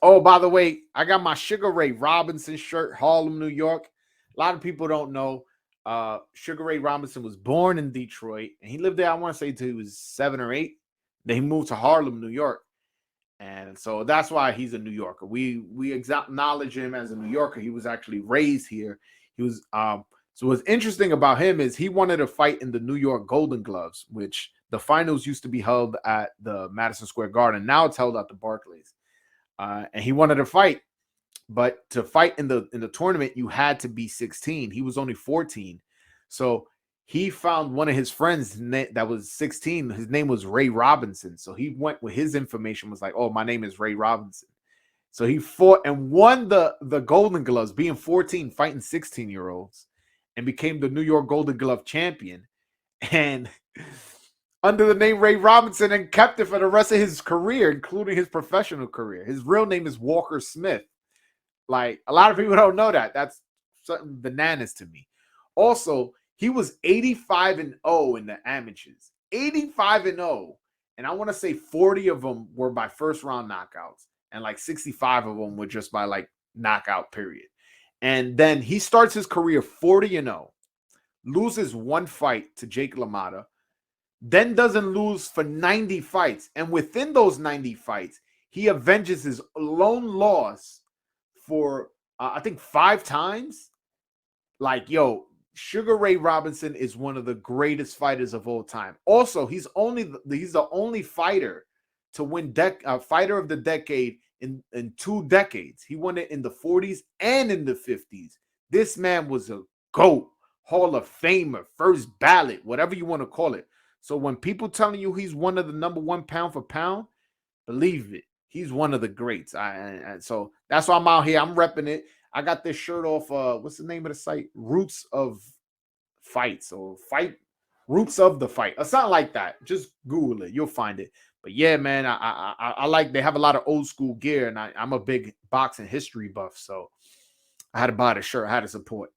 Oh, by the way, I got my Sugar Ray Robinson shirt, Harlem, New York. A lot of people don't know. Sugar Ray Robinson was born in Detroit, and he lived there. I want to say till he was 7 or 8. Then he moved to Harlem, New York, and so that's why he's a New Yorker. We acknowledge him as a New Yorker. He was actually raised here. He was So what's interesting about him is he wanted to fight in the New York Golden Gloves, which the finals used to be held at the Madison Square Garden. Now it's held at the Barclays. And he wanted to fight, but to fight in the tournament, you had to be 16. He was only 14, so he found one of his friends that was 16. His name was Ray Robinson, so he went with his information. Was like, "Oh, my name is Ray Robinson." So he fought and won the Golden Gloves, being 14, fighting 16-year-olds, and became the New York Golden Glove champion. And under the name Ray Robinson, and kept it for the rest of his career, including his professional career. His real name is Walker Smith. Like, a lot of people don't know that. That's something bananas to me. Also, he was 85-0 in the amateurs. 85-0. And I want to say 40 of them were by first round knockouts. And like 65 of them were just by like knockout period. And then he starts his career 40-0, loses one fight to Jake LaMotta, then doesn't lose for 90 fights. And within those 90 fights, he avenges his lone loss for, I think, 5 times. Like, yo, Sugar Ray Robinson is one of the greatest fighters of all time. Also, he's the only fighter to win fighter of the decade in 2 decades. He won it in the 40s and in the 50s. This man was a GOAT, Hall of Famer, first ballot, whatever you want to call it. So when people telling you he's one of the number one pound for pound, believe it. He's one of the greats. So that's why I'm out here. I'm repping it. I got this shirt off. What's the name of the site? Roots of Fights, or Fight Roots of the Fight, or something like that. Just Google it. You'll find it. But yeah, man, I like, they have a lot of old school gear, and I'm a big boxing history buff, so I had to buy the shirt. I had to support.